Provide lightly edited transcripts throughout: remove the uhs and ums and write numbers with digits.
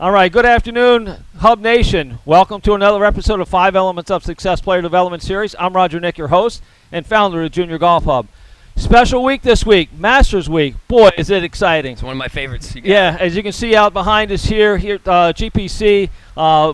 All right, good afternoon, Hub Nation. Welcome to another episode of 5 Elements of Success Player Development Series. I'm Roger Nick, your host and founder of Junior Golf Hub. Special week this week, Masters Week. Boy, is it exciting. It's one of my favorites. Yeah, as you can see out behind us here at GPC,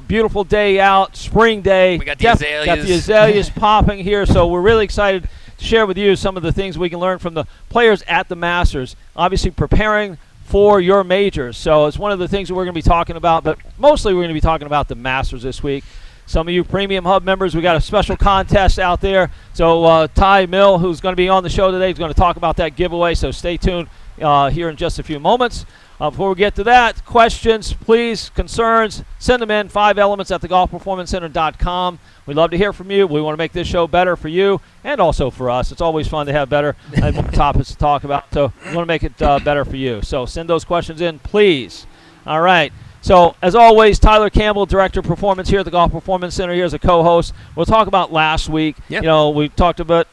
beautiful day out, spring day. We got the azaleas. Got the azaleas popping here, so we're really excited to share with you some of the things we can learn from the players at the Masters. Obviously preparing for your majors. So it's one of the things that we're going to be talking about, but mostly we're going to be talking about the Masters this week. Some of you Premium Hub members, we got a special contest out there. So Ty Mill, who's going to be on the show today, is going to talk about that giveaway. So stay tuned here in just a few moments. Before we get to that, questions, please, concerns, send them in, 5elements@thegolfperformancecenter.com. We'd love to hear from you. We want to make this show better for you and also for us. It's always fun to have better and more topics to talk about. So we want to make it better for you. So send those questions in, please. All right. So, as always, Tyler Campbell, Director of Performance here at the Golf Performance Center, here as a co-host. We'll talk about last week. Yep. You know, we talked about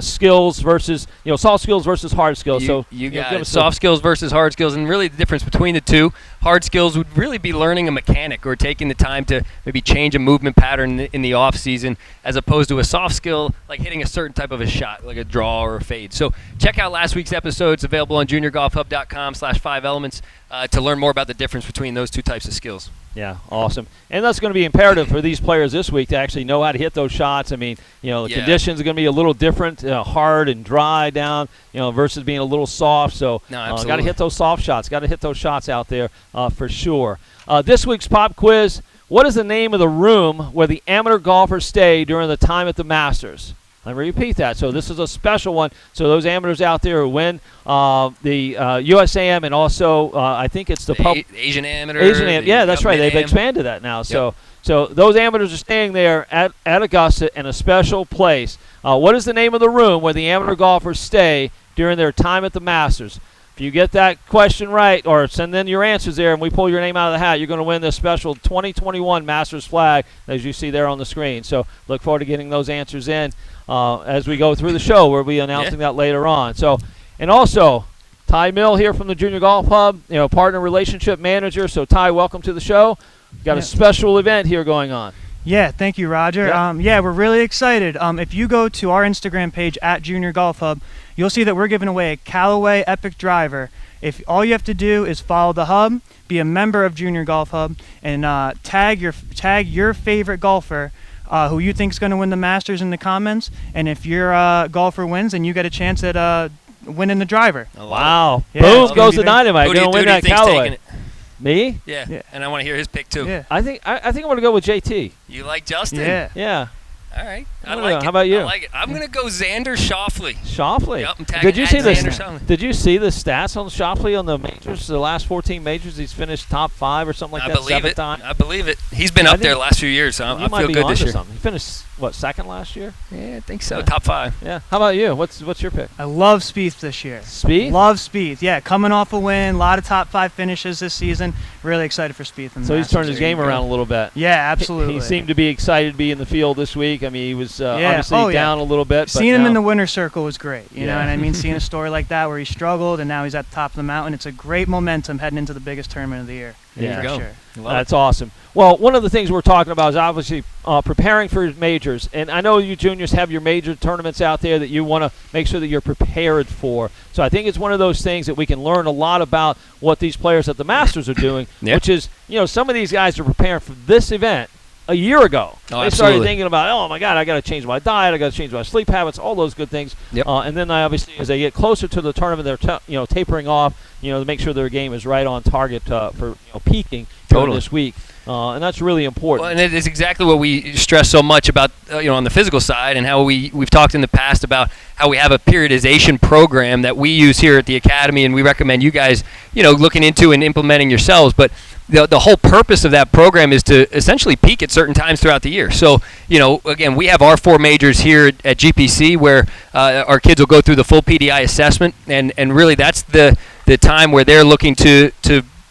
skills versus, soft skills versus hard skills. You got soft skills versus hard skills, and really the difference between the two. Hard skills would really be learning a mechanic or taking the time to maybe change a movement pattern in the off season, as opposed to a soft skill like hitting a certain type of a shot, like a draw or a fade. So check out last week's episode. It's available on juniorgolfhub.com/5elements to learn more about the difference between those two types of skills. Yeah, awesome. And that's going to be imperative for these players this week to actually know how to hit those shots. I mean, the conditions are going to be a little different, hard and dry down, versus being a little soft. So got to hit those soft shots. Got to hit those shots out there for sure. This week's pop quiz, what is the name of the room where the amateur golfers stay during the time at the Masters? Let me repeat that. So this is a special one. So those amateurs out there who win the USAM and also I think it's the Asian Amateur. Yeah, that's right. They've expanded that now. Yep. So those amateurs are staying there at Augusta in a special place. What is the name of the room where the amateur golfers stay during their time at the Masters? If you get that question right, or send in your answers there and we pull your name out of the hat, you're going to win this special 2021 Masters flag, as you see there on the screen. So look forward to getting those answers in as we go through the show. We'll be announcing that later on. So, and also, Ty Mill here from the Junior Golf Hub, partner relationship manager. So, Ty, welcome to the show. We've got a special event here going on. Yeah, thank you, Roger. We're really excited. If you go to our Instagram page at Junior Golf Hub, you'll see that we're giving away a Callaway Epic driver. If all you have to do is follow the hub, be a member of Junior Golf Hub, and tag your favorite golfer who you think is going to win the Masters in the comments. And if your golfer wins, then you get a chance at winning the driver. Oh, wow! Yeah, boom goes the dynamite. Who do you win that Callaway. Me? Yeah, and I want to hear his pick too. Yeah. I think I'm going to go with JT. You like Justin? Yeah. All right. I like it. How about you? I like it. I'm going to go Xander Schauffele. Schauffele. Yep, I'm tagging Xander Schauffele. Did you see the stats on Schauffele on the majors? The last 14 majors, he's finished top 5 or something like that. I believe it. He's been up there the last few years, so I feel good this year. He finished second last year? Yeah, I think so. Top 5. Yeah. How about you? What's your pick? I love Spieth this year. Spieth? Love Spieth. Yeah, coming off a win, a lot of top 5 finishes this season. Really excited for Spieth. So he's turned his game around a little bit. Yeah, absolutely. He seemed to be excited to be in the field this week. I mean, he was obviously down a little bit. Seeing him in the winner's circle was great. You know what I mean? Seeing a story like that where he struggled and now he's at the top of the mountain, it's a great momentum heading into the biggest tournament of the year. Yeah, for sure. That's awesome. Well, one of the things we're talking about is obviously preparing for majors. And I know you juniors have your major tournaments out there that you want to make sure that you're prepared for. So I think it's one of those things that we can learn a lot about what these players at the Masters are doing, which is, some of these guys are preparing for this event a year ago. They started thinking about, oh my God, I got to change my diet, I got to change my sleep habits, all those good things. And then obviously as they get closer to the tournament, they're tapering off, to make sure their game is right on target for peaking this week. And that's really important. Well, and it is exactly what we stress so much about, on the physical side, and how we've talked in the past about how we have a periodization program that we use here at the Academy, and we recommend you guys, looking into and implementing yourselves. But the whole purpose of that program is to essentially peak at certain times throughout the year. So, again, we have our 4 majors here at GPC where our kids will go through the full PDI assessment, and really that's the time where they're looking to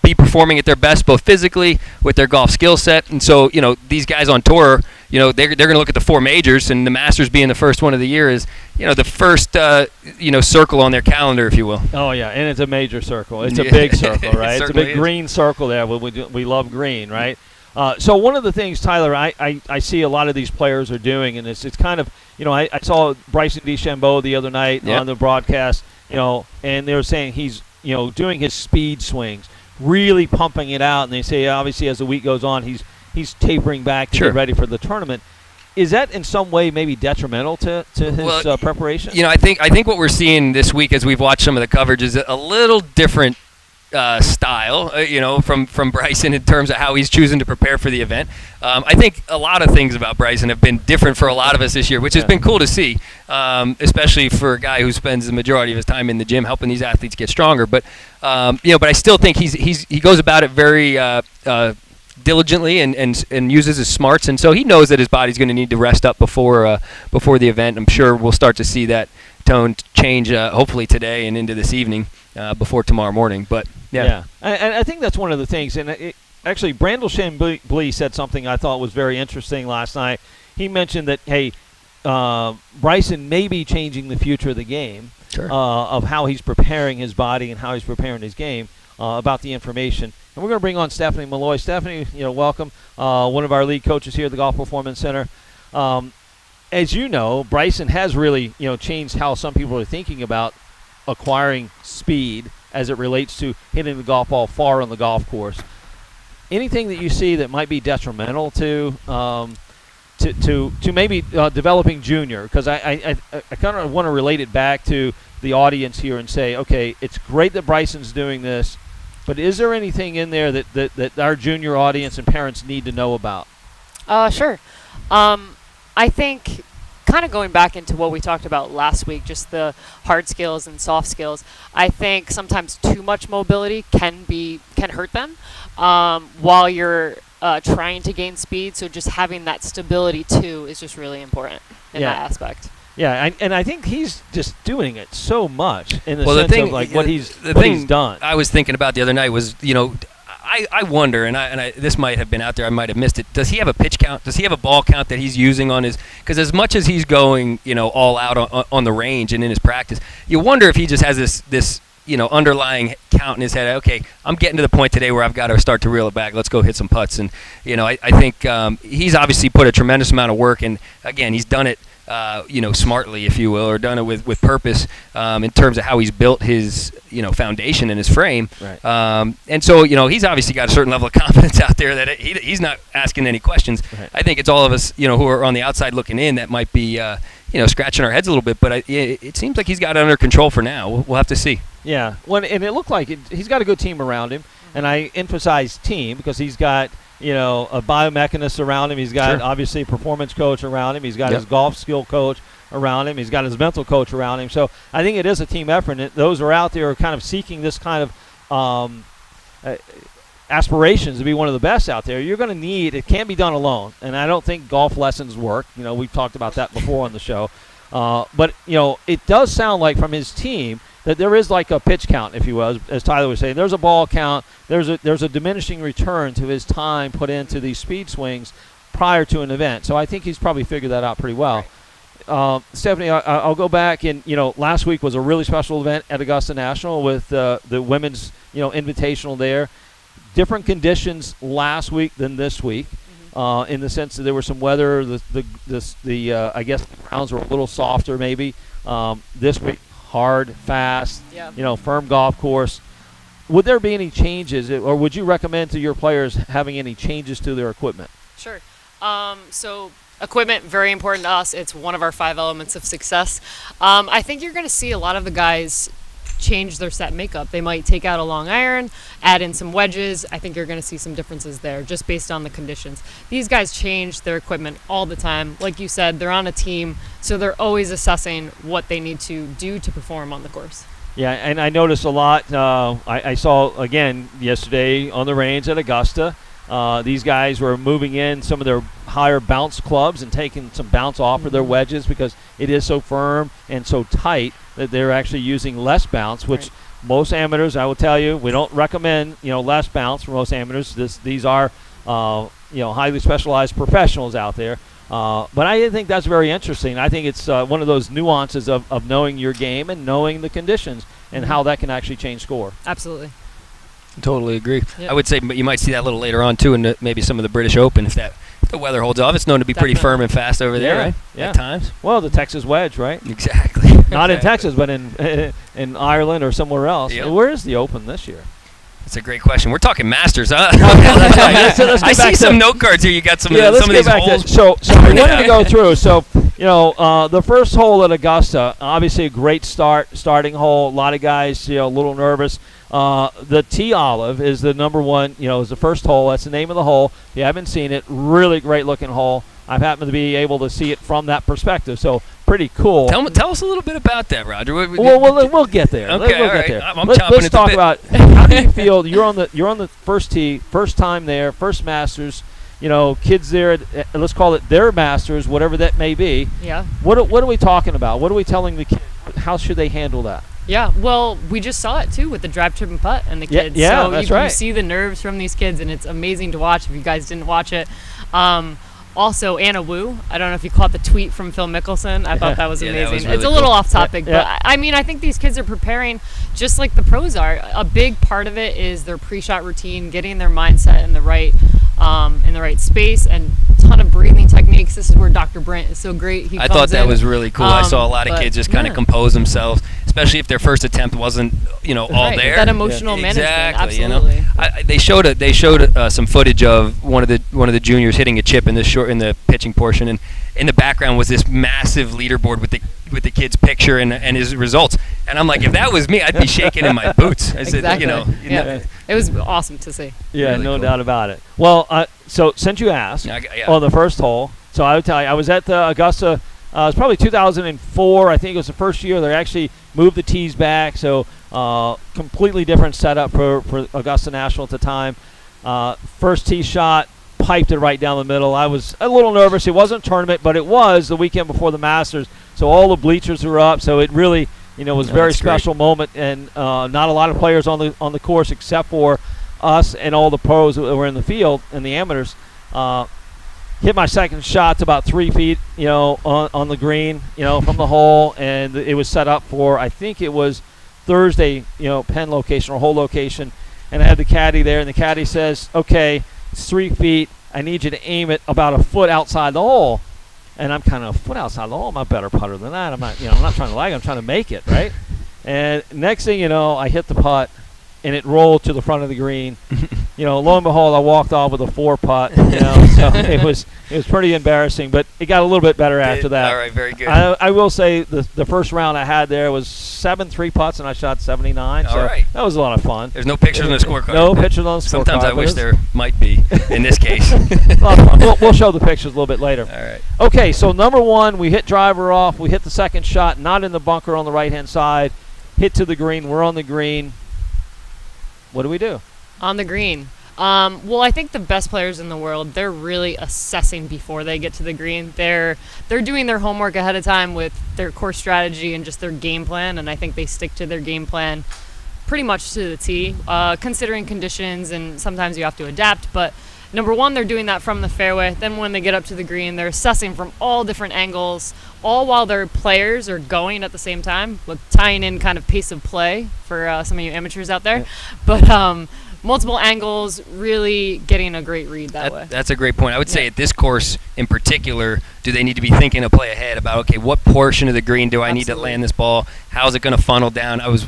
be performing at their best, both physically with their golf skill set. And so, these guys on tour, they're going to look at the 4 majors, and the Masters being the first one of the year is, the first, circle on their calendar, if you will. Oh, yeah, and it's a major circle. It's a big circle, right? It's a big is. green circle there. We love green, right? So one of the things, Tyler, I see a lot of these players are doing, and it's kind of, I saw Bryson DeChambeau the other night on the broadcast, and they were saying he's, doing his speed swings, really pumping it out, and they say obviously as the week goes on, he's tapering back to get ready for the tournament. Is that in some way maybe detrimental to his preparation? I think what we're seeing this week as we've watched some of the coverage is a little different style, from Bryson in terms of how he's choosing to prepare for the event. I think a lot of things about Bryson have been different for a lot of us this year, which has been cool to see, especially for a guy who spends the majority of his time in the gym helping these athletes get stronger. But but I still think he goes about it very diligently and uses his smarts, and so he knows that his body's going to need to rest up before the event. I'm sure we'll start to see that tone change hopefully today and into this evening before tomorrow morning. But and I think that's one of the things. And actually, Brandel Chamblee said something I thought was very interesting last night. He mentioned that Bryson may be changing the future of the game, of how he's preparing his body and how he's preparing his game, about the information. And we're going to bring on Stephanie Malloy. Stephanie, welcome, one of our lead coaches here at the Golf Performance Center. As you know, Bryson has really, changed how some people are thinking about acquiring speed as it relates to hitting the golf ball far on the golf course. Anything that you see that might be detrimental to maybe developing junior? Because I kind of want to relate it back to the audience here and say, okay, it's great that Bryson's doing this, but is there anything in there that our junior audience and parents need to know about? Sure. I think kind of going back into what we talked about last week, just the hard skills and soft skills, I think sometimes too much mobility can hurt them while you're trying to gain speed. So just having that stability too is just really important in that aspect. Yeah, and I think he's just doing it so much in the sense of like what he's done. I was thinking about the other night was, I wonder, and I this might have been out there, I might have missed it. Does he have a pitch count? Does he have a ball count that he's using on his? Because as much as he's going, all out on the range and in his practice, you wonder if he just has this underlying count in his head. Okay, I'm getting to the point today where I've got to start to reel it back. Let's go hit some putts. And I think he's obviously put a tremendous amount of work, and again, he's done it. Smartly, if you will, or done it with purpose in terms of how he's built his, foundation in his frame. Right. And so, he's obviously got a certain level of confidence out there that he's not asking any questions. Right. I think it's all of us, who are on the outside looking in that might be, scratching our heads a little bit. But it seems like he's got it under control for now. We'll have to see. Yeah. And it looked like he's got a good team around him. And I emphasize team because he's got a biomechanist around him. He's got obviously a performance coach around him. He's got his golf skill coach around him. He's got his mental coach around him. So I think it is a team effort. And those are out there are kind of seeking this kind of aspirations to be one of the best out there. You're going to need, it can't be done alone. And I don't think golf lessons work. We've talked about that before on the show. But it does sound like from his team that there is like a pitch count, if you will, as Tyler was saying. There's a ball count. There's a diminishing return to his time put into these speed swings prior to an event. So I think he's probably figured that out pretty well. Stephanie, I'll go back and last week was a really special event at Augusta National with the women's invitational there. Different conditions last week than this week. In the sense that there was some weather, I guess the grounds were a little softer maybe. This week, hard, fast, firm golf course. Would there be any changes, or would you recommend to your players having any changes to their equipment? Sure. So equipment, very important to us. It's one of our 5 elements of success. I think you're going to see a lot of the guys change their set makeup. They might take out a long iron, add in some wedges. I think you're going to see some differences there just based on the conditions. These guys change their equipment all the time. Like you said, they're on a team, so they're always assessing what they need to do to perform on the course. Yeah, and I noticed a lot. I saw, again, yesterday on the range at Augusta, these guys were moving in some of their higher bounce clubs and taking some bounce off of their wedges because it is so firm and so tight that they're actually using less bounce, which most amateurs, I will tell you, we don't recommend less bounce for most amateurs. These are highly specialized professionals out there. But I think that's very interesting. I think it's one of those nuances of knowing your game and knowing the conditions and how that can actually change score. Absolutely. Totally agree. Yep. I would say you might see that a little later on, too, in maybe some of the British Open if the weather holds off. It's known to be pretty firm and fast over there, right? Yeah. At times. Well, the Texas wedge, right? Exactly. Not in Texas, but in Ireland or somewhere else. Yep. Where is the Open this year? That's a great question. We're talking Masters, huh? That's right. Let's I get see back some to- note cards here. You got some let's of get these back to holes. it. So we wanted to go through. So, the first hole at Augusta, obviously a great starting hole. A lot of guys, a little nervous. The T Olive is the number one, is the first hole. That's the name of the hole. If you haven't seen it, really great looking hole. I've happened to be able to see it from that perspective. So pretty cool. Tell us a little bit about that, Roger. We'll get there. Okay, we'll all get right. there. I'm Let's chomping at the talk bit. about how do you feel? You're on the first tee, first time there, first Masters. Kids there. Let's call it their Masters, whatever that may be. Yeah. What are we talking about? What are we telling the kids? How should they handle that? Yeah, well, we just saw it too with the drive, chip, and putt and the kids. Yeah, so that's you right. see the nerves from these kids, and it's amazing to watch if you guys didn't watch it. Also, Anna Wu, I don't know if you caught the tweet from Phil Mickelson. I thought that was Yeah, that amazing. was really It's a little cool. off topic, Yeah. but I think these kids are preparing just like the pros are. A big part of it is their pre-shot routine, getting their mindset in the right space, and a ton of breathing techniques. This is where Dr. Brent is so great. I thought that was really cool. I saw a lot of but kids just kind of yeah. compose themselves, especially if their first attempt wasn't, all Right, there. that emotional management, Exactly. absolutely. They showed some footage of one of the juniors hitting a chip in the pitching portion, and in the background was this massive leaderboard with the kid's picture and his results. And I'm like, if that was me, I'd be shaking in my boots. I said, Exactly. Yeah. It was awesome to see. Yeah, Really no cool. doubt about it. Well, so since you asked Yeah. on the first hole, so I would tell you, I was at the Augusta. It was probably 2004. I think it was the first year they actually moved the tees back. So completely different setup for Augusta National at the time. First tee shot, piped it right down the middle. I was a little nervous. It wasn't a tournament, but it was the weekend before the Masters. So all the bleachers were up. So it really, was a very that's great. special moment, and not a lot of players on the course except for us and all the pros that were in the field and the amateurs. Hit my second shot to about 3 feet, on the green, from the hole, and it was set up for, I think it was Thursday, pen location or hole location, and I had the caddy there, and the caddy says, okay, it's 3 feet. I need you to aim it about a foot outside the hole. And I'm kind of a foot outside the hole. I'm a better putter than that. I'm not trying to lag. I'm trying to make it, right? And next thing you know, I hit the putt, and it rolled to the front of the green. Lo and behold, I walked off with a 4 putt. So it was pretty embarrassing, but it got a little bit better after that. All right, very good. I will say the first round I had there was 7 3-putts, and I shot 79. So All right. that was a lot of fun. There's no pictures on the scorecard. No pictures on the scorecard. Sometimes I but wish it's there might be in this case. a lot of fun. We'll show the pictures a little bit later. All right. Okay, so number one, we hit driver off. We hit the second shot, not in the bunker on the right-hand side. Hit to the green. We're on the green. What do we do? On the green. Well, I think the best players in the world, they're really assessing before they get to the green. They're doing their homework ahead of time with their course strategy and just their game plan, and I think they stick to their game plan pretty much to the T, considering conditions, and sometimes you have to adapt. But number one, they're doing that from the fairway. Then when they get up to the green, they're assessing from all different angles, all while their players are going at the same time, with tying in kind of pace of play for some of you amateurs out there. Yeah. But multiple angles, really getting a great read that way. That's a great point. I would say at this course in particular, do they need to be thinking a play ahead about, okay, what portion of the green do I need to Absolutely. land this ball? How's it going to funnel down? I was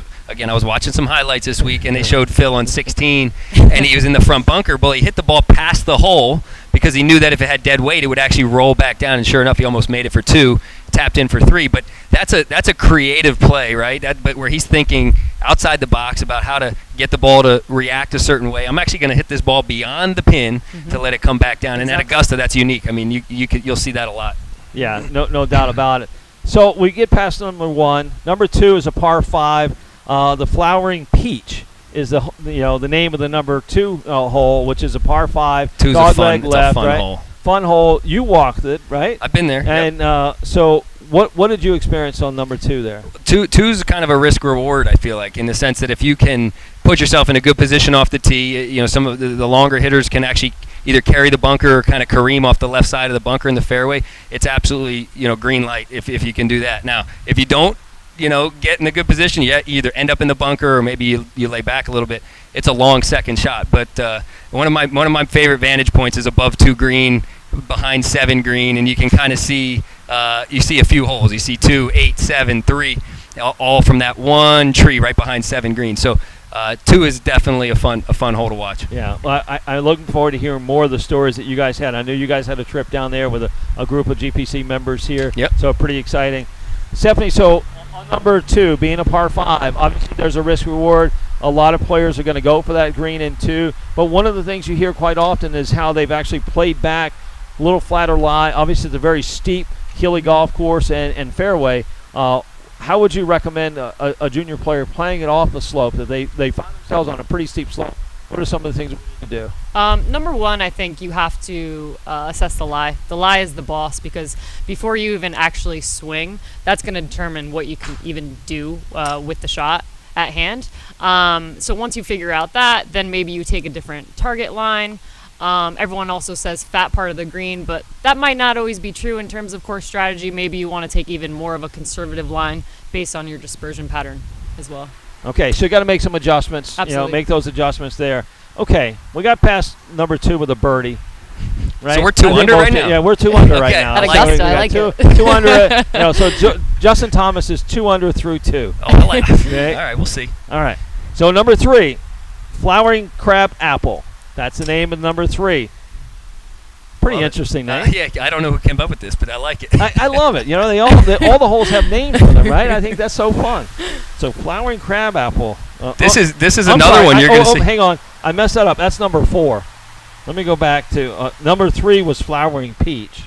watching some highlights this week, and they showed Phil on 16, and he was in the front bunker, but he hit the ball past the hole because he knew that if it had dead weight, it would actually roll back down, and sure enough, he almost made it for 2, tapped in for 3. But that's a creative play, right? But where he's thinking outside the box about how to get the ball to react a certain way. I'm actually going to hit this ball beyond the pin to let it come back down. And at Augusta, that's unique. I mean, you'll see that a lot. Yeah, no doubt about it. So we get past number one. Number 2 is a par 5. The Flowering Peach is the name of the number 2 hole, which is a par 5. 2's dog a fun, leg it's left, a fun right? hole. Fun hole. You walked it, right? I've been there. And so what did you experience on number 2 there? Two's kind of a risk reward, I feel like, in the sense that if you can put yourself in a good position off the tee, some of the longer hitters can actually either carry the bunker or kind of careen off the left side of the bunker in the fairway. It's absolutely, green light if you can do that. Now, if you don't, get in a good position, you either end up in the bunker or maybe you lay back a little bit. It's a long second shot, but one of my favorite vantage points is above 2 green, behind 7 green, and you can kind of see you see a few holes. You see 2, 8, 7, 3, all from that one tree right behind 7 green. So 2 is definitely a fun hole to watch. Yeah, well, I'm looking forward to hearing more of the stories that you guys had. I know you guys had a trip down there with a group of GPC members here. Yep. So pretty exciting. Stephanie, so on number 2, being a par 5, obviously there's a risk reward. A lot of players are going to go for that green in 2. But one of the things you hear quite often is how they've actually played back a little flatter lie. Obviously, it's a very steep, hilly golf course and fairway. How would you recommend a junior player playing it off the slope that they find themselves on a pretty steep slope? What are some of the things we can do? Number 1, I think you have to assess the lie. The lie is the boss, because before you even actually swing, that's going to determine what you can even do with the shot at hand. So once you figure out that, then maybe you take a different target line. Everyone also says fat part of the green, but that might not always be true in terms of course strategy. Maybe you want to take even more of a conservative line based on your dispersion pattern as well. Okay, so you got to make some adjustments. Absolutely. Make those adjustments there. Okay, we got past number 2 with a birdie. Right? So we're 2 under right now. Yeah, we're 2 under right Okay. now. At I like Augusta, it. I like it. 2 under. So Justin Thomas is 2 under through 2. Oh, I like it. Okay. All right, we'll see. All right. So number 3, flowering crab apple. That's the name of number 3. Pretty interesting name. Yeah, I don't know who came up with this, but I like it. I love it. All the holes have names for them, right? I think that's so fun. So flowering crab apple. This is I'm another sorry, one you're going to see. Hang on, I messed that up. That's number 4. Let me go back to number 3 was flowering peach.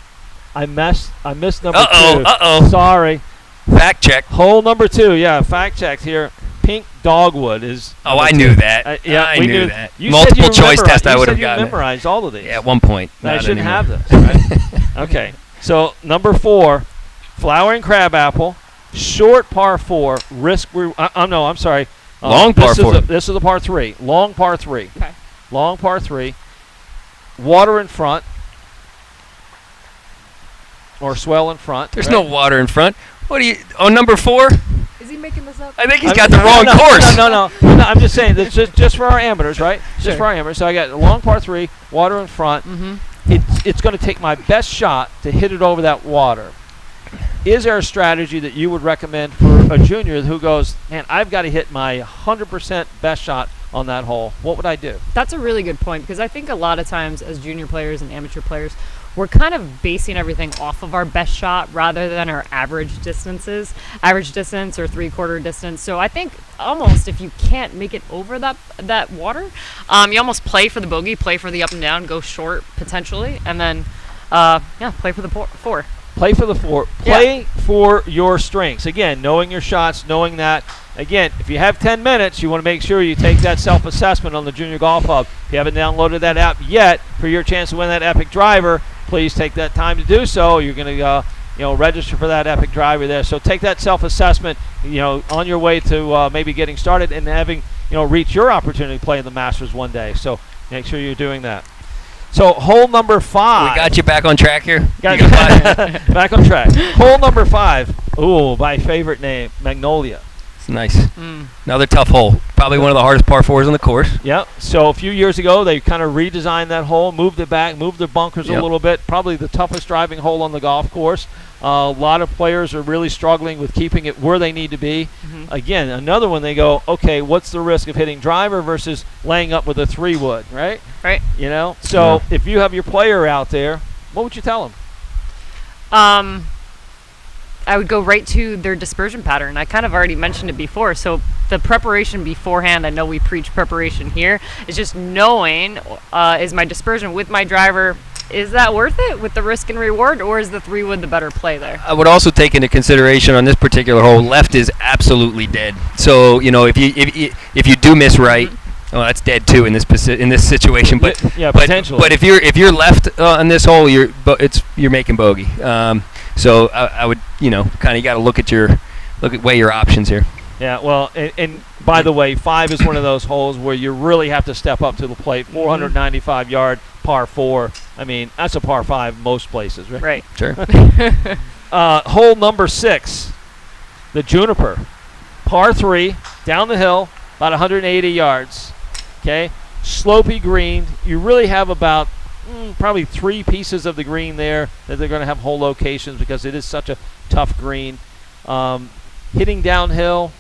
I missed number 2. Uh-oh. Sorry. Fact check. Hole number 2. Yeah, fact checked here. Pink dogwood is. Oh, number I 2. knew that. Yeah, I we knew that. You Multiple said you choice test, I would have You gotten it. memorized all of these. Yeah, at one point. I Not shouldn't anymore. have this. Right? Okay, so number 4, flowering crabapple, short par 4, I'm sorry. Long par 4. This is a par 3. Long par 3. Okay. Long par 3. Water in front. Or swell in front. There's right? no water in front. What are you? Oh, number 4? Is he making this up? I think he's I'm- got the wrong course. No, I'm just saying that's just for our amateurs, right? Just for our amateurs. So I got a long par 3, water in front. Mm-hmm. It's going to take my best shot to hit it over that water. Is there a strategy that you would recommend for a junior who goes, man, I've got to hit my 100% best shot on that hole? What would I do? That's a really good point, because I think a lot of times as junior players and amateur players, we're kind of basing everything off of our best shot rather than our average distance or 3/4 distance. So I think almost if you can't make it over that water, you almost play for the bogey, play for the up and down, go short potentially, and then play for the 4. Play for the 4. Play for your strengths. Again, knowing your shots, knowing that. Again, if you have 10 minutes, you want to make sure you take that self-assessment on the Junior Golf Hub. If you haven't downloaded that app yet, for your chance to win that epic driver, please take that time to do so. You're going to register for that epic driver there. So take that self-assessment, on your way to maybe getting started and having, reach your opportunity to play in the Masters one day. So make sure you're doing that. So hole number 5. We got you back on track here. Back on track. Hole number 5. Ooh, my favorite name, Magnolia. It's nice. Another tough hole. Probably one of the hardest par 4s on the course. Yep. So a few years ago, they kind of redesigned that hole, moved it back, moved the bunkers a little bit. Probably the toughest driving hole on the golf course. A lot of players are really struggling with keeping it where they need to be. Mm-hmm. Again, another one, they go, okay, what's the risk of hitting driver versus laying up with a 3-wood, right? Right. So if you have your player out there, what would you tell them? I would go right to their dispersion pattern. I kind of already mentioned it before. So the preparation beforehand, I know we preach preparation here, is just knowing, is my dispersion with my driver, is that worth it with the risk and reward, or is the 3-wood the better play there? I would also take into consideration on this particular hole, left is absolutely dead. So if you do miss right, Well, that's dead too in this situation. But yeah, potentially. But if you're left on this hole, you're making bogey. So I would kind of got to look at weigh your options here. Yeah, well, and by the way, 5 is one of those holes where you really have to step up to the plate. 495-yard par 4. I mean, that's a par 5 most places, right? Right. Sure. Hole number 6, the Juniper, par 3, down the hill, about 180 yards. Okay, slopey green. You really have about probably 3 pieces of the green there that they're going to have hole locations because it is such a tough green. Hitting downhill.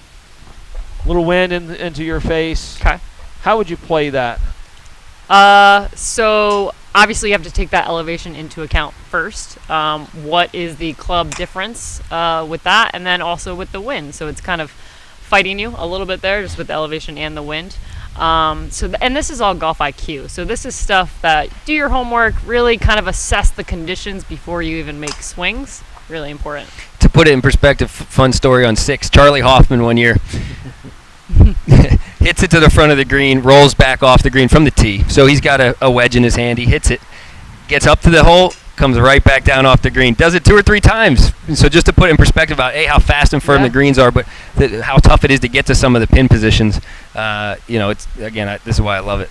Little wind into your face. Okay. How would you play that? So obviously you have to take that elevation into account first. What is the club difference with that, and then also with the wind? So it's kind of fighting you a little bit there, just with the elevation and the wind. And this is all golf IQ. So this is stuff that do your homework, really kind of assess the conditions before you even make swings. Really important. To put it in perspective, fun story on 6. Charlie Hoffman one year hits it to the front of the green, rolls back off the green from the tee. So he's got a wedge in his hand. He hits it, gets up to the hole, comes right back down off the green. Does it 2 or 3 times. So just to put it in perspective about how fast and firm the greens are, but how tough it is to get to some of the pin positions. It's this is why I love it.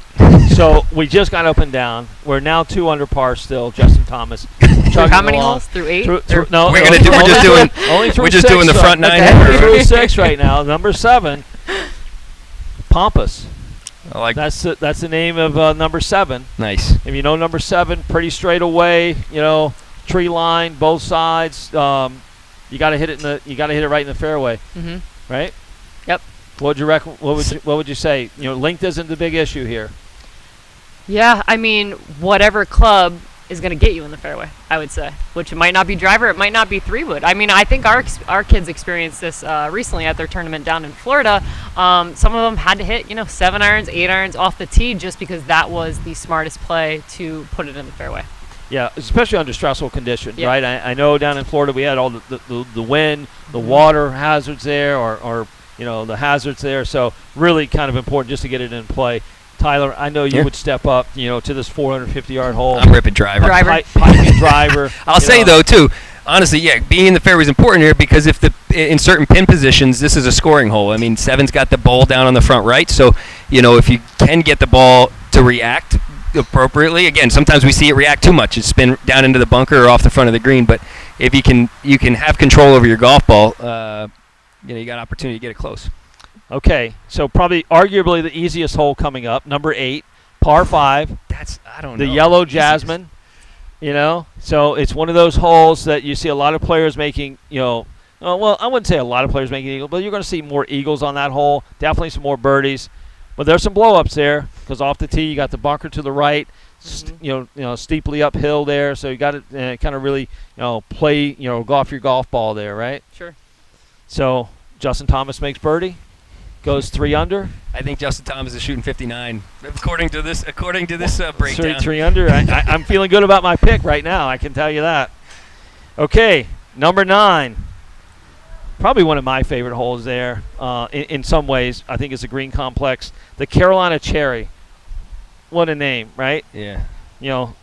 So we just got up and down. We're now 2 under par still. Justin Thomas. How many holes? Through 8? No, we're just doing the front 9. Okay. Through 6 right now. Number 7, Pampas. I like that's the name of number 7. Nice. If you know number 7, pretty straight away. Tree line, both sides. You got to hit it right in the fairway. Mm-hmm. Right. Yep. What would you reckon? What would you say? Length isn't the big issue here. Yeah, I mean, whatever club is going to get you in the fairway, I would say. Which it might not be driver, it might not be 3-wood. I mean, I think our kids experienced this recently at their tournament down in Florida. Some of them had to hit 7 irons, 8 irons off the tee just because that was the smartest play to put it in the fairway. Yeah, especially under stressful conditions, yeah. right? I know down in Florida we had all the wind, the water hazards there, or the hazards there. So really kind of important just to get it in play. Tyler, I know you would step up, to this 450-yard hole. I'm ripping driver. Piping driver. I'll say, though, too, honestly, being in the fairway is important here because in certain pin positions, this is a scoring hole. I mean, 7's got the ball down on the front right. So, if you can get the ball to react appropriately, again, sometimes we see it react too much. It spin down into the bunker or off the front of the green. But if you can have control over your golf ball, you got an opportunity to get it close. Okay, so probably arguably the easiest hole coming up, number 8, par 5. I don't know. The yellow jasmine, So it's one of those holes that you see a lot of players making, well, I wouldn't say a lot of players making eagles, but you're going to see more eagles on that hole, definitely some more birdies. But there's some blow-ups there because off the tee you got the bunker to the right, steeply uphill there, so you got to kind of really, play, golf your golf ball there, right? Sure. So Justin Thomas makes birdie. Goes 3 under. I think Justin Thomas is shooting 59, according to this breakdown. 3 under. I'm feeling good about my pick right now. I can tell you that. Okay, number 9. Probably one of my favorite holes there. In some ways, I think it's a green complex. The Carolina Cherry. What a name, right? Yeah.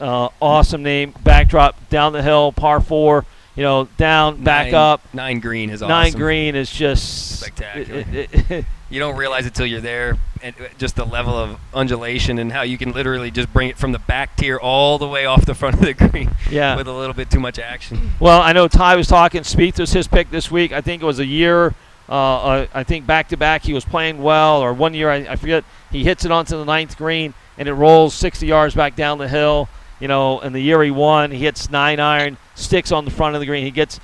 Awesome name. Backdrop down the hill, par 4. Down, back up. 9 green is awesome. 9 green is just spectacular. You don't realize it till you're there, and just the level of undulation and how you can literally just bring it from the back tier all the way off the front of the green with a little bit too much action. Well, I know Ty was talking. Spieth was his pick this week. I think it was a year. I think back-to-back he was playing well, or 1 year, I forget. He hits it onto the 9th green, and it rolls 60 yards back down the hill. And the year he won, he hits 9 iron, sticks on the front of the green. He gets,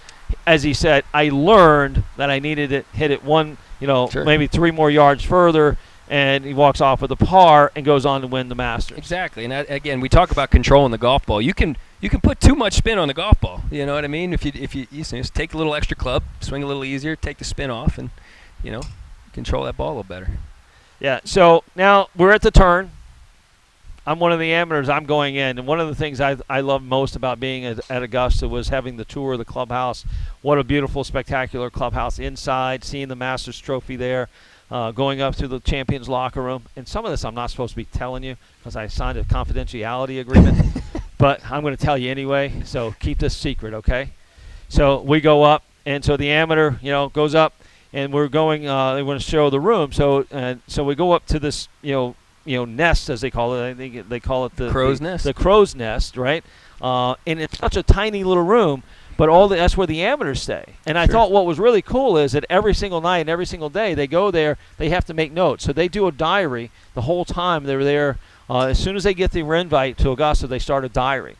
as he said, I learned that I needed to hit it maybe 3 more yards further, and he walks off with a par and goes on to win the Masters. Exactly, and again, we talk about controlling the golf ball. You can put too much spin on the golf ball. You know what I mean? If you just take a little extra club, swing a little easier, take the spin off, and control that ball a little better. Yeah. So now we're at the turn. I'm one of the amateurs. I'm going in, and one of the things I love most about being at Augusta was having the tour of the clubhouse. What a beautiful, spectacular clubhouse inside, seeing the Masters trophy there. going up to the champions locker room. And some of this I'm not supposed to be telling you because I signed a confidentiality agreement. But I'm going to tell you anyway, so keep this secret, okay? So we go up, and so the amateur, goes up, and we're going. They want to show the room, so we go up to this, nest as they call it. I think they call it the crow's nest. The crow's nest, right? And it's such a tiny little room, but that's where the amateurs stay. And I thought what was really cool is that every single night and every single day they go there, they have to make notes. So they do a diary the whole time they're there. As soon as they get the invite to Augusta, they start a diary,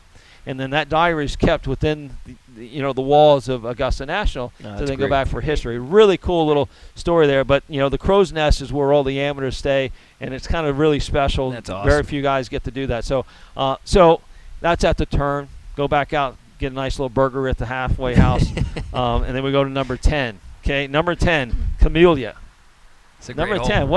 and then that diary is kept within the walls of Augusta National, so they go back for history. Really cool little story there. But the crow's nest is where all the amateurs stay, and it's kind of really special. That's awesome. Very few guys get to do that. So that's at the turn. Go back out, get a nice little burger at the halfway house, and then we go to number 10. Okay, number 10, Camellia. Number 10.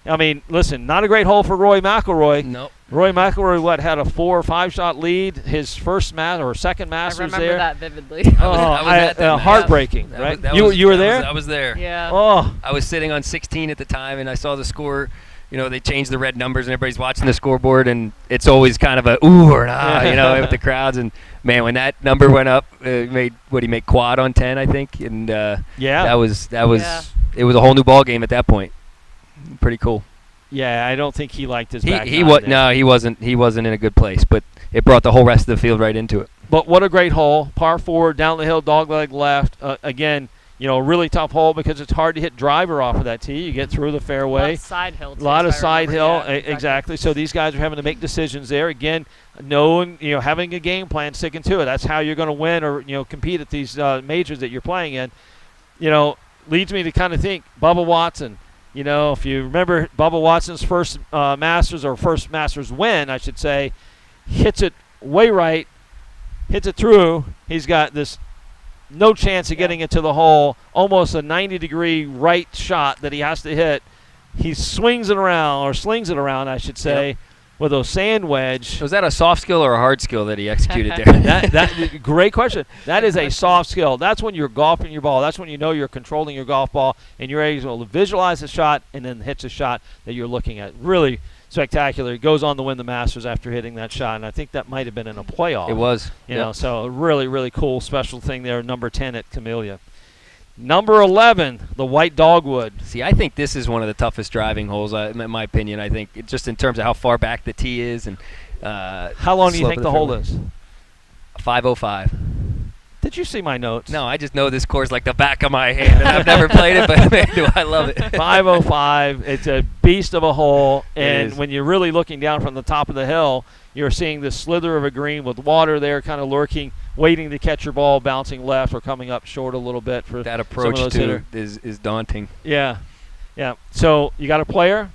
I mean, listen, not a great hole for Roy McIlroy. Nope. Roy McIlroy, had a 4 or 5 shot lead, his first or second Masters I there. remember that vividly. Heartbreaking, right? You were there? I was there. Yeah. Oh. I was sitting on 16 at the time, and I saw the score. They changed the red numbers, and everybody's watching the scoreboard, and it's always kind of a ooh or an ah, with the crowds. And man, when that number went up, he made quad on 10, I think, and that was. Yeah. It was a whole new ball game at that point. Pretty cool. Yeah, I don't think he liked his back. He wasn't in a good place, but it brought the whole rest of the field right into it. But what a great hole. Par 4, down the hill, dogleg left. Again, really tough hole because it's hard to hit driver off of that tee. You get through the fairway. A lot of side hill. A lot of side hill, yeah, exactly. So these guys are having to make decisions there. Again, knowing, having a game plan, sticking to it. That's how you're going to win or, compete at these majors that you're playing in. Leads me to kind of think Bubba Watson. If you remember Bubba Watson's first Masters win, I should say, hits it way right, hits it through. He's got this no chance of getting it to the hole, almost a 90-degree right shot that he has to hit. He slings it around, I should say, with a sand wedge. Was that a soft skill or a hard skill that he executed there? that great question. That is a soft skill. That's when you're golfing your ball. That's when you know you're controlling your golf ball and you're able to visualize the shot and then hits a shot that you're looking at. Really spectacular. He goes on to win the Masters after hitting that shot, and I think that might have been in a playoff. It was. So a really, really cool special thing there, number 10 at Camellia. Number 11, the White Dogwood. See, I think this is one of the toughest driving holes, in my opinion. I think just in terms of how far back the tee is. And how long do you think the hole is? 505. Did you see my notes? No, I just know this course like the back of my hand, and I've never played it, but man, do I love it. 505. It's a beast of a hole, and when you're really looking down from the top of the hill, you're seeing this slither of a green with water there kind of lurking, waiting to catch your ball, bouncing left or coming up short a little bit. For that approach is daunting. Yeah. So you got a player,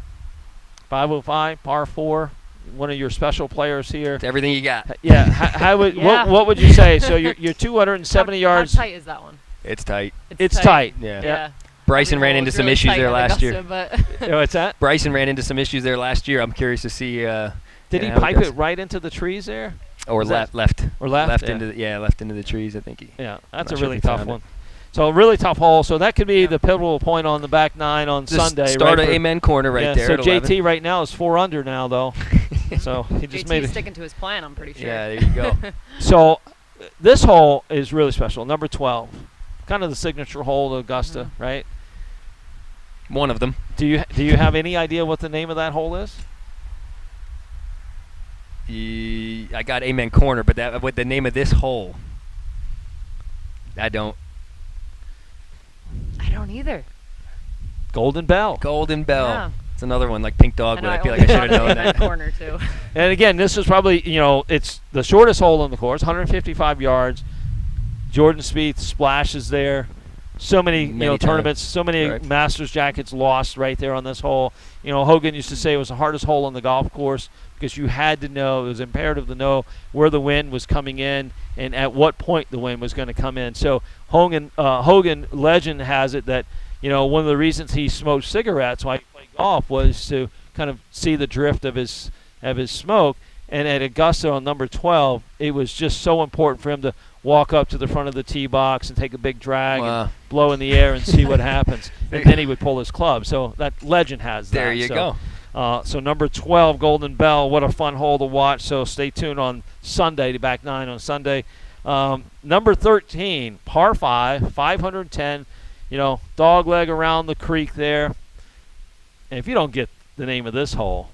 505, par 4. One of your special players here. It's everything you got. Yeah. How would what would you say? So you're 270 yards. How tight is that one? It's tight. It's tight. Yeah. Bryson ran into some issues there last year. What's that? Bryson ran into some issues there last year. I'm curious to see. Did he pipe it right into the trees there? Or left into the trees. I think. That's a really tough one. So a really tough hole. So that could be the pivotal point on the back 9 on Sunday. Start an amen corner right there. So at JT 11. right now is 4 under now though. So he just JT's made it. sticking to his plan, I'm pretty sure. Yeah, there you go. So this hole is really special. Number 12, kind of the signature hole of Augusta, right? One of them. Do you have any idea what the name of that hole is? I got amen corner, but with the name of this hole, I don't. I don't either. Golden Bell. Golden Bell. Yeah. It's another one like Pink Dogwood. I feel like I should have known that. Corner too. And again, this is probably it's the shortest hole on the course, 155 yards. Jordan Spieth splashes there. So many tournaments, so many Masters jackets lost right there on this hole. Hogan used to say it was the hardest hole on the golf course because you had to know, it was imperative to know where the wind was coming in and at what point the wind was going to come in. So Hogan legend has it that one of the reasons he smoked cigarettes while he played golf was to kind of see the drift of his smoke. And at Augusta on number 12, it was just so important for him to walk up to the front of the tee box and take a big drag and blow in the air and see what happens. And then he would pull his club. So that legend has that. There you go. So number 12, Golden Bell, what a fun hole to watch. So stay tuned on Sunday, to back 9 on Sunday. Number 13, par 5, 510, dog leg around the creek there. And if you don't get the name of this hole.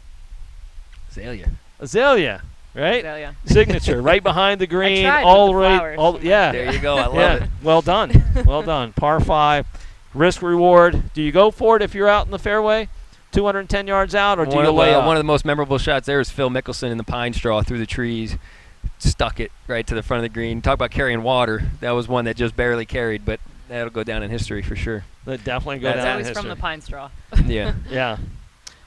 Azalea, right? Azalea. Signature, right behind the green. I tried all with the right. flowers. Yeah. There you go. I love it. Well done. Well done. Par 5. Risk reward. Do you go for it if you're out in the fairway? 210 yards out, or do you lay up? One of the most memorable shots there is Phil Mickelson in the pine straw through the trees. Stuck it right to the front of the green. Talk about carrying water. That was one that just barely carried, but that'll go down in history for sure. That definitely go down in always history. from the pine straw. Yeah. Yeah.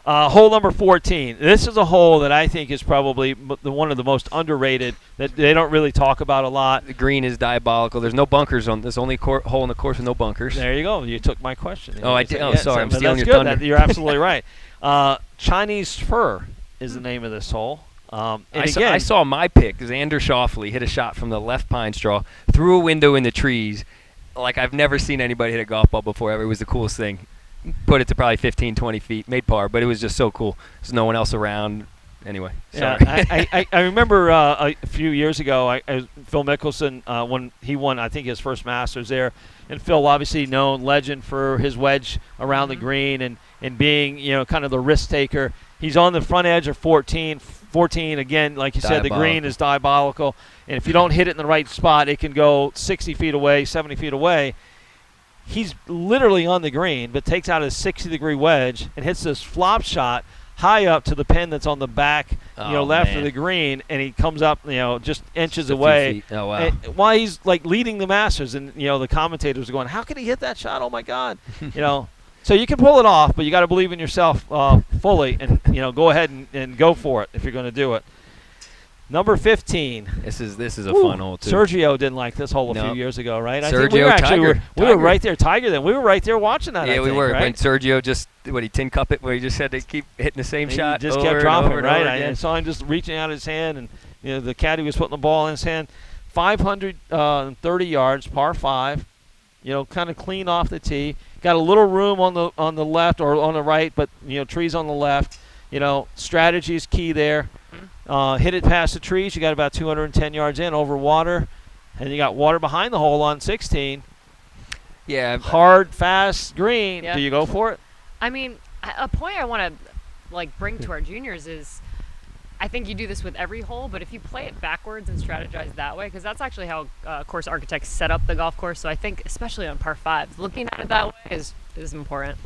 Hole number 14. This is a hole that I think is probably one of the most underrated that they don't really talk about a lot. The green is diabolical. There's no bunkers on this. Only hole in the course with no bunkers. There you go. You took my question. Oh, I did. Oh, sorry. I'm stealing your good. thunder. You're absolutely right. Chinese Fir is the name of this hole. I saw my pick. Xander Schauffele hit a shot from the left pine straw through a window in the trees. Like I've never seen anybody hit a golf ball before ever. It was the coolest thing. Put it to probably 15, 20 feet, made par, but it was just so cool. There's no one else around. Anyway, sorry. Yeah, I remember a few years ago, Phil Mickelson, when he won, I think, his first Masters there. And Phil, obviously known legend for his wedge around the green and being, kind of the risk taker. He's on the front edge of 14. 14, again, like you said, the green is diabolical. And if you don't hit it in the right spot, it can go 60 feet away, 70 feet away. He's literally on the green, but takes out his 60-degree wedge and hits this flop shot high up to the pin that's on the back, left of the green, and he comes up, just inches away. Oh, wow. While he's like leading the Masters, and the commentators are going, "How can he hit that shot? Oh my God!" So you can pull it off, but you got to believe in yourself fully, and go ahead and go for it if you're going to do it. Number 15. This is a fun hole too. Sergio didn't like this hole a few years ago, right? I think Sergio, we were right there, Tiger. Then we were right there watching that. Yeah, we were. Right? When Sergio he tin cup it, where he just had to keep hitting the same shot. He just kept dropping, right? I saw him just reaching out his hand, and the caddy was putting the ball in his hand. 530 yards, par 5. Kind of clean off the tee. Got a little room on the left or on the right, but trees on the left. Strategy is key there. Hit it past the trees. You got about 210 yards in over water, and you got water behind the hole on 16. Yeah, hard, fast, green. Yeah. Do you go for it? I mean, a point I want to bring to our juniors is, I think you do this with every hole, but if you play it backwards and strategize that way, because that's actually how course architects set up the golf course. So I think, especially on par 5, looking at it that way is important.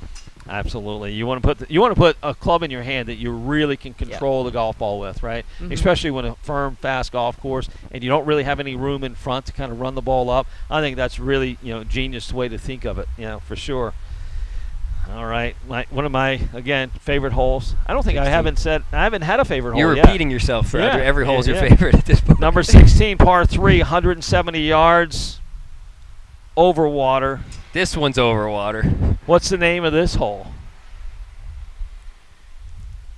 Absolutely. You want to put a club in your hand that you really can control the golf ball with, right? Mm-hmm. Especially when a firm, fast golf course and you don't really have any room in front to kind of run the ball up. I think that's really, genius way to think of it, for sure. All right. One of my, again, favorite holes. I don't think 16. I haven't had a favorite hole You're yet. repeating yourself for every hole is your favorite at this point. Number 16, par 3, 170 yards over water. This one's over water. What's the name of this hole?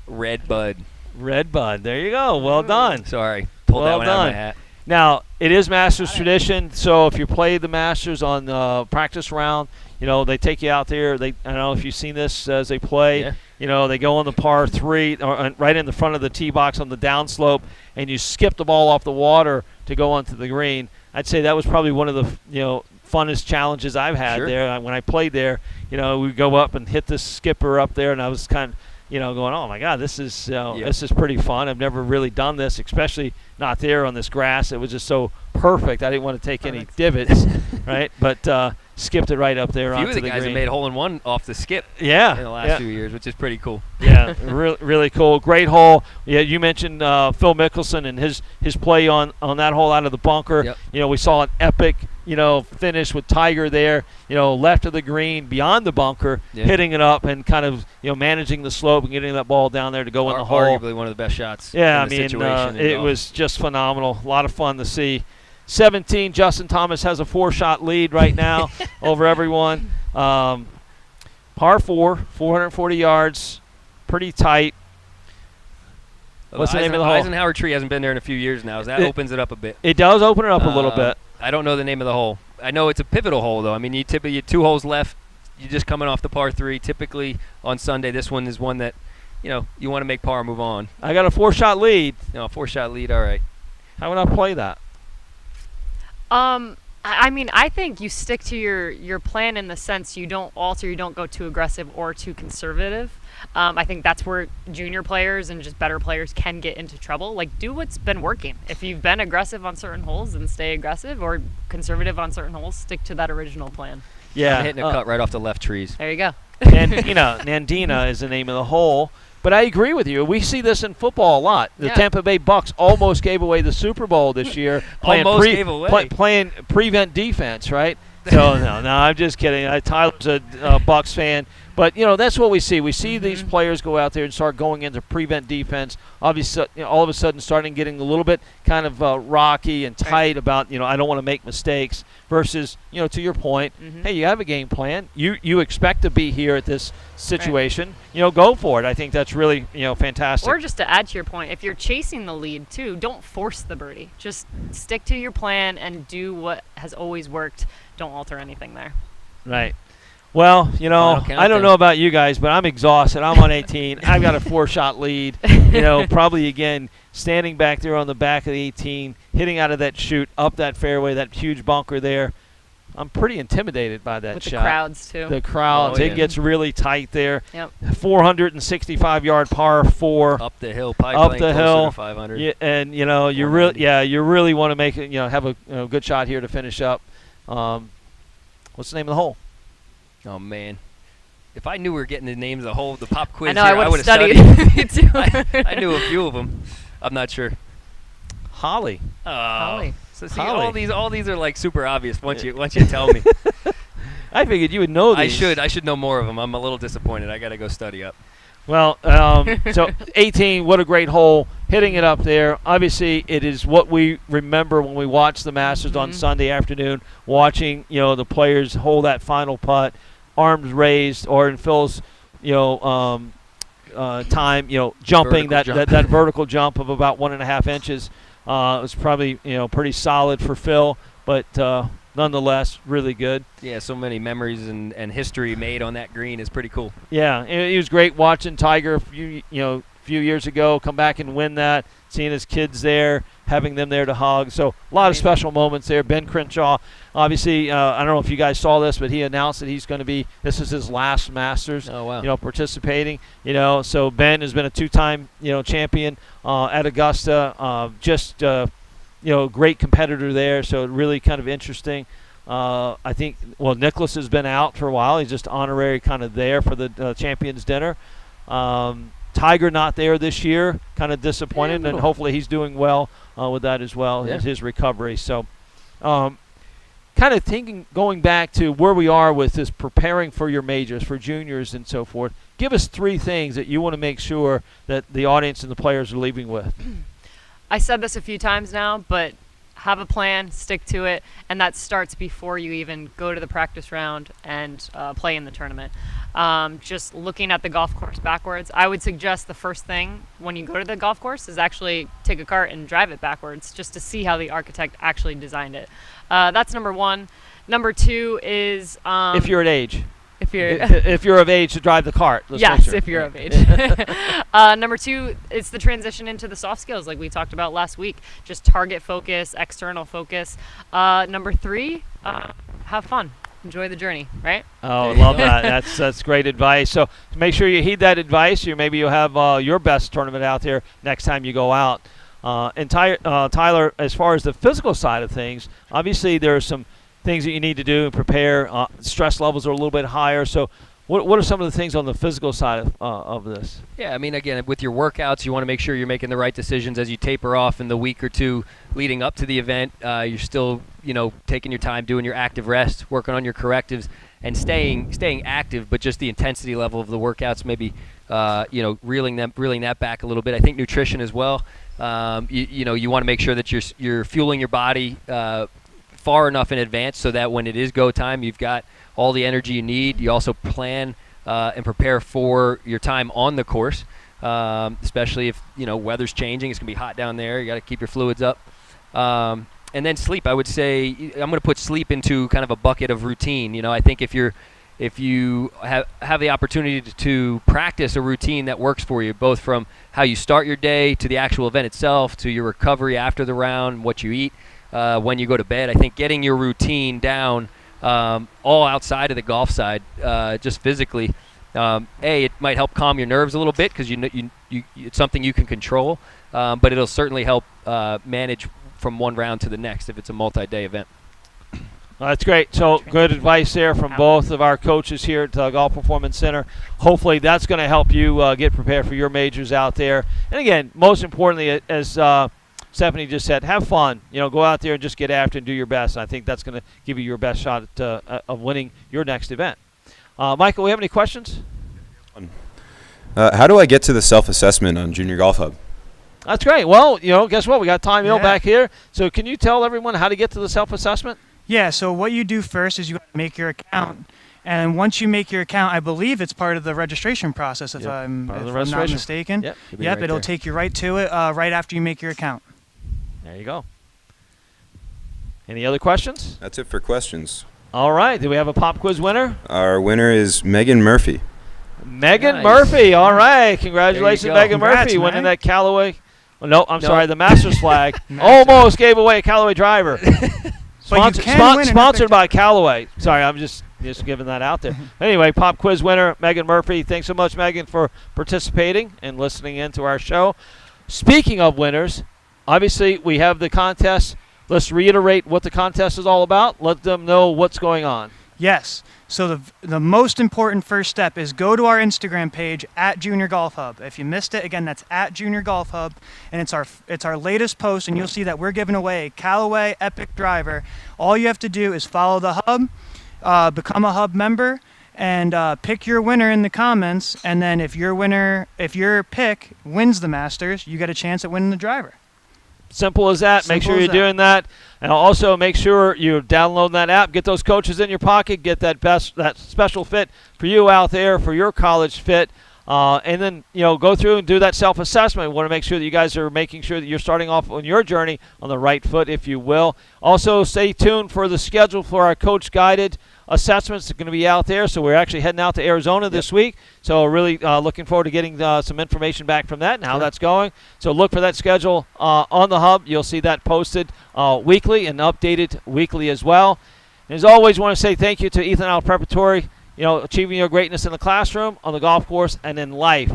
Red Bud. Red Bud. There you go. Well done. Sorry. Pulled that one out of my hat. Now, it is Masters tradition, so if you play the Masters on the practice round, they take you out there. I don't know if you've seen this as they play. Yeah. They go on the par 3 or right in the front of the tee box on the downslope, and you skip the ball off the water to go onto the green. I'd say that was probably one of the, funnest challenges I've had there. When I played there, we'd go up and hit this skipper up there, and I was kind of, going, oh my God, this is this is pretty fun. I've never really done this, especially not there on this grass. It was just so perfect. I didn't want to take any divots, right? But skipped it right up there onto the green. A few of the guys have made hole-in-one off the skip in the last few years, which is pretty cool. Yeah, really cool. Great hole. Yeah, you mentioned Phil Mickelson and his play on that hole out of the bunker. Yep. We saw an epic finish with Tiger there, left of the green, beyond the bunker, hitting it up and kind of, managing the slope and getting that ball down there to go in the hole. Arguably one of the best shots. Yeah, it was just phenomenal. A lot of fun to see. 17, Justin Thomas has a 4-shot lead right now over everyone. Par 4, 440 yards, pretty tight. What's the name of the hole? Eisenhower Tree hasn't been there in a few years now. So that opens it up a bit. It does open it up a little bit. I don't know the name of the hole. I know it's a pivotal hole, though. I mean, you typically have 2 holes left. You're just coming off the par 3. Typically on Sunday, this one is one that, you want to make par, move on. I got a 4-shot lead. No, 4-shot lead. All right. How would I play that? I mean, I think you stick to your plan in the sense you don't alter, you don't go too aggressive or too conservative. I think that's where junior players and just better players can get into trouble. Like, do what's been working. If you've been aggressive on certain holes, then stay aggressive, or conservative on certain holes, stick to that original plan. Yeah. I'm hitting a cut right off the left trees. There you go. And, Nandina is the name of the hole. But I agree with you. We see this in football a lot. The Tampa Bay Bucks almost gave away the Super Bowl this year. Playing prevent defense, right? So, no, I'm just kidding. Tyler's a Bucks fan. But, that's what we see. We see these players go out there and start going into prevent defense. Obviously, all of a sudden starting getting a little bit kind of rocky and tight about, I don't want to make mistakes versus, to your point, hey, you have a game plan. You expect to be here at this situation. Right. Go for it. I think that's really, fantastic. Or just to add to your point, if you're chasing the lead, too, don't force the birdie. Just stick to your plan and do what has always worked. Don't alter anything there. Right. Well, I don't know about you guys, but I'm exhausted. I'm on 18. I've got a 4-shot lead. Probably, again, standing back there on the back of the 18, hitting out of that chute, up that fairway, that huge bunker there. I'm pretty intimidated by that With shot. The crowds, too. The crowds. Oh, It gets really tight there. Yep. 465-yard par 4. Up the hill. Up the hill. 500. Yeah, and, you really want to make it, have a good shot here to finish up. What's the name of the hole? Oh, man. If I knew we were getting the names of the whole, the pop quiz I know, here, I would have studied. Me too. I knew a few of them. I'm not sure. Holly. Holly. So see, Holly. all these are like super obvious once you tell me. I figured you would know these. I should know more of them. I'm a little disappointed. I got to go study up. Well, so 18, what a great hole, hitting it up there. Obviously, it is what we remember when we watch the Masters on Sunday afternoon, watching, the players hold that final putt, arms raised, or in Phil's, time, jumping that vertical jump of about 1.5 inches. It was probably, pretty solid for Phil, but nonetheless, really good. Yeah, so many memories and history made on that green is pretty cool. Yeah, it was great watching Tiger a few years ago come back and win that, seeing his kids there, having them there to hug. So a lot of special moments there. Ben Crenshaw, obviously, I don't know if you guys saw this, but he announced that he's going to be, this is his last Masters, participating. So Ben has been a 2-time, champion at Augusta, great competitor there, so really kind of interesting. I think, Nicklaus has been out for a while. He's just honorary kind of there for the Champions Dinner. Tiger not there this year, kind of disappointed, and hopefully he's doing well with that as well, his recovery. So kind of going back to where we are with this preparing for your majors, for juniors and so forth, give us 3 things that you want to make sure that the audience and the players are leaving with. I said this a few times now, but have a plan, stick to it, and that starts before you even go to the practice round and play in the tournament. Just looking at the golf course backwards, I would suggest the first thing when you go to the golf course is actually take a cart and drive it backwards just to see how the architect actually designed it. That's number 1. Number 2 is... if you're at age. If you're of age to drive the cart. Yes, if you're of age. Number 2, it's the transition into the soft skills like we talked about last week. Just target focus, external focus. Number 3, have fun. Enjoy the journey, right? Oh, I love that. That's great advice. So make sure you heed that advice. Maybe you'll have your best tournament out there next time you go out. And Tyler, as far as the physical side of things, obviously there are some things that you need to do and prepare. Stress levels are a little bit higher. So what are some of the things on the physical side of this? Yeah, I mean, again, with your workouts, you want to make sure you're making the right decisions as you taper off in the week or 2 leading up to the event. You're still, taking your time, doing your active rest, working on your correctives, and staying active, but just the intensity level of the workouts, maybe, reeling that back a little bit. I think nutrition as well. You want to make sure that you're fueling your body far enough in advance so that when it is go time, you've got all the energy you need. You also plan and prepare for your time on the course. especially if weather's changing. It's gonna be hot down there. You got to keep your fluids up. And then sleep. I would say I'm going to put sleep into kind of a bucket of routine. I think if you have the opportunity to practice a routine that works for you, both from how you start your day to the actual event itself, to your recovery after the round, what you eat, when you go to bed, I think getting your routine down, all outside of the golf side, just physically, it might help calm your nerves a little bit because it's something you can control, but it'll certainly help manage from one round to the next if it's a multi-day event. Well, that's great. So good advice there from both of our coaches here at the Golf Performance Center. Hopefully that's going to help you get prepared for your majors out there. And again, most importantly, as Stephanie just said, have fun. Go out there and just get after and do your best. And I think that's going to give you your best shot of winning your next event. Michael, we have any questions? How do I get to the self-assessment on Junior Golf Hub? That's great. Well, guess what? We got Tom Hill back here. So can you tell everyone how to get to the self-assessment? Yeah, so what you do first is you make your account. And once you make your account, I believe it's part of the registration process, if I'm not mistaken. Yep, it'll take you right to it right after you make your account. There you go. Any other questions? That's it for questions. All right. Do we have a pop quiz winner? Our winner is Megan Murphy. Megan Murphy. All right. Congratulations, Megan Murphy, winning that Callaway. Oh, no, I'm sorry, the Masters flag. Almost gave away a Callaway driver. Sponsored by Callaway. Sorry, I'm just giving that out there. Anyway, pop quiz winner, Megan Murphy. Thanks so much, Megan, for participating and listening in to our show. Speaking of winners, obviously we have the contest. Let's reiterate what the contest is all about. Let them know what's going on. Yes. So the most important first step is go to our Instagram page at Junior Golf Hub. If you missed it, again, that's at Junior Golf Hub, and it's our latest post, and you'll see that we're giving away a Callaway Epic driver. All you have to do is follow the hub, become a hub member, and pick your winner in the comments. And then if your pick wins the Masters, you get a chance at winning the driver. Simple as that. Make sure you're doing that. And also make sure you download that app. Get those coaches in your pocket. Get that special fit for you out there for your college fit. And then, go through and do that self-assessment. We want to make sure that you guys are making sure that you're starting off on your journey on the right foot, if you will. Also, stay tuned for the schedule for our coach-guided assessments are going to be out there. So we're actually heading out to Arizona this week. So really looking forward to getting some information back from that and how that's going. So look for that schedule on the hub. You'll see that posted weekly and updated weekly as well. And as always, want to say thank you to Ethan Allen Preparatory, achieving your greatness in the classroom, on the golf course, and in life.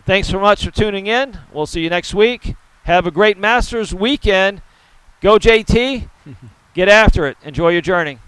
Thanks so much for tuning in. We'll see you next week. Have a great Masters weekend. Go JT. Get after it. Enjoy your journey.